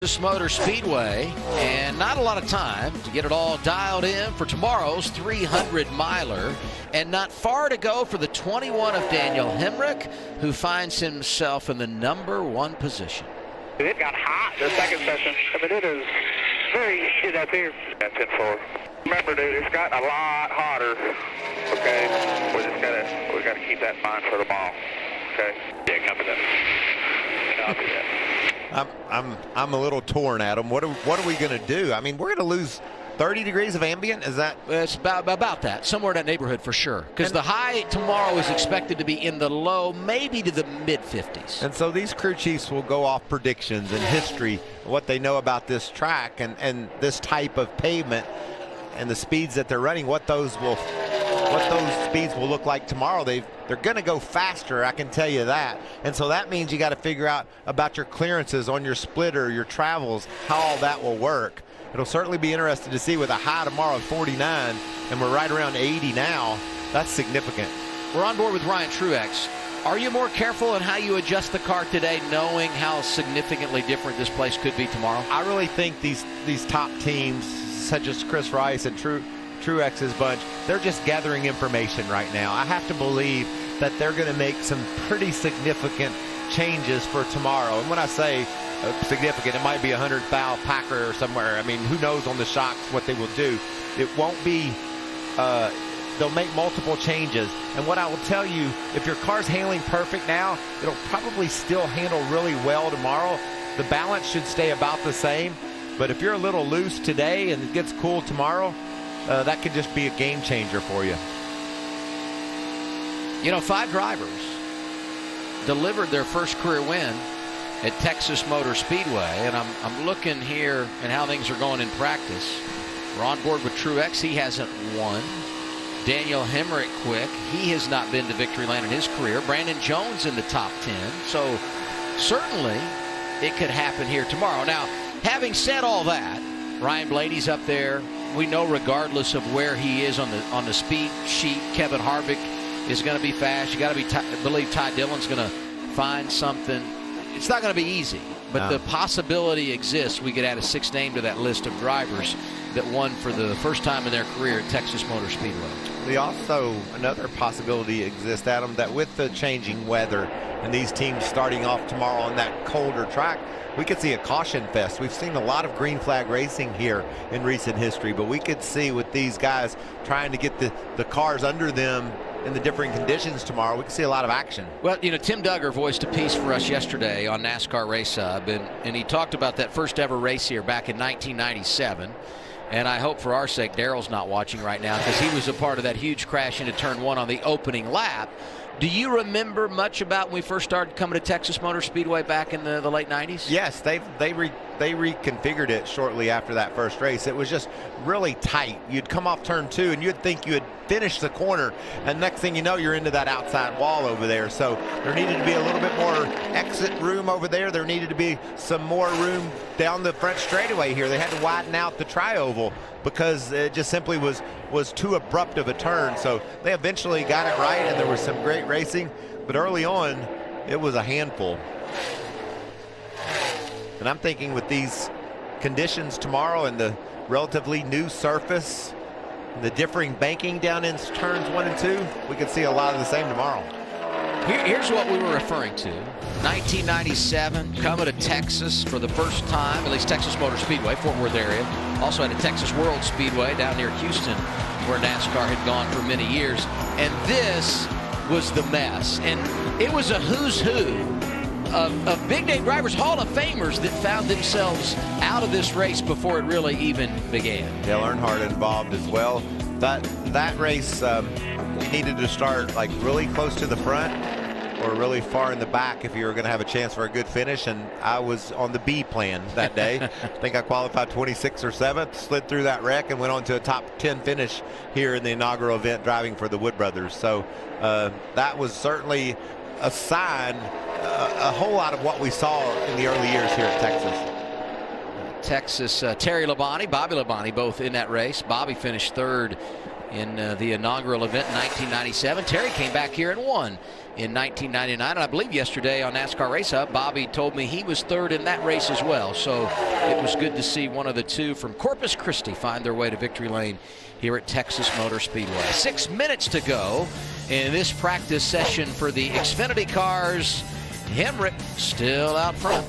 Texas Motor Speedway, and not a lot of time to get it all dialed in for tomorrow's 300-miler, and not far to go for the 21 of Daniel Hemrick, who finds himself in the #1 position. It got hot the second session. I mean, it is very heated up here. That's 10-4. Remember, dude, it's got a lot hotter. Okay, we gotta keep that in mind for tomorrow. Okay. Yeah, copy that. Copy that. I'm a little torn, Adam. What are we going to do? I mean, we're going to lose 30 degrees of ambient. Is that? It's about that, somewhere in that neighborhood for sure. Because the high tomorrow is expected to be in the low, maybe to the mid-50s. And so these crew chiefs will go off predictions and history, what they know about this track and this type of pavement and the speeds that they're running. What those speeds will look like tomorrow. They're going to go faster, I can tell you that. And so that means you got to figure out about your clearances on your splitter, your travels, how all that will work. It'll certainly be interesting to see with a high tomorrow of 49, and we're right around 80 now. That's significant. We're on board with Ryan Truex. Are you more careful in how you adjust the car today, knowing how significantly different this place could be tomorrow? I really think these top teams, such as Chris Rice and Truex's bunch, they're just gathering information right now. I have to believe that they're going to make some pretty significant changes for tomorrow. And when I say significant, it might be 100-thou Packer or somewhere. I mean, who knows on the shocks what they will do. It won't be, they'll make multiple changes. And what I will tell you, if your car's handling perfect now, it'll probably still handle really well tomorrow. The balance should stay about the same. But if you're a little loose today and it gets cool tomorrow, that could just be a game changer for you. You know, 5 drivers delivered their first career win at Texas Motor Speedway, and I'm looking here at how things are going in practice. We're on board with Truex. He hasn't won. Daniel Hemrick quick. He has not been to victory lane in his career. Brandon Jones in the top 10. So certainly it could happen here tomorrow. Now, having said all that, Ryan Blaney's up there. We know regardless of where he is on the speed sheet, Kevin Harvick is going to be fast. You got to believe Ty Dillon's going to find something. It's not going to be easy, but the possibility exists. We could add a 6th name to that list of drivers that won for the first time in their career at Texas Motor Speedway. Also, another possibility exists, Adam, that with the changing weather and these teams starting off tomorrow on that colder track, we could see a caution fest. We've seen a lot of green flag racing here in recent history, but we could see with these guys trying to get the cars under them in the different conditions tomorrow, we can see a lot of action. Well, you know, Tim Duggar voiced a piece for us yesterday on NASCAR Race Hub, and he talked about that first ever race here back in 1997. And I hope for our sake Daryl's not watching right now, because he was a part of that huge crash into turn 1 on the opening lap. Do you remember much about when we first started coming to Texas Motor Speedway back in the late 90s? Yes, they reconfigured it shortly after that first race. It was just really tight. You'd come off turn 2 and you'd think you had finished the corner, and next thing you know, you're into that outside wall over there. So there needed to be a little bit more exit room over there. There needed to be some more room down the front straightaway here. They had to widen out the tri-oval because it just simply was too abrupt of a turn. So they eventually got it right, and there was some great racing, but early on it was a handful. And I'm thinking with these conditions tomorrow and the relatively new surface, the differing banking down in turns 1 and 2, we could see a lot of the same tomorrow. Here's what we were referring to. 1997, coming to Texas for the first time, at least Texas Motor Speedway, Fort Worth area. Also had a Texas World Speedway down near Houston, where NASCAR had gone for many years. And this was the mess. And it was a who's who of big name drivers, Hall of Famers, that found themselves out of this race before it really even began. Dale Earnhardt involved as well. That race, you needed to start like really close to the front or really far in the back if you were going to have a chance for a good finish. And I was on the B plan that day. I think I qualified 26th or 7th, slid through that wreck and went on to a top 10 finish here in the inaugural event driving for the Wood Brothers. So that was certainly a sign, a whole lot of what we saw in the early years here at Texas. Terry Labonte, Bobby Labonte, both in that race. Bobby finished 3rd in the inaugural event in 1997. Terry came back here and won in 1999. And I believe yesterday on NASCAR Race Hub, Bobby told me he was third in that race as well. So it was good to see one of the two from Corpus Christi find their way to victory lane here at Texas Motor Speedway. 6 minutes to go in this practice session for the Xfinity cars. Hemrick still out front.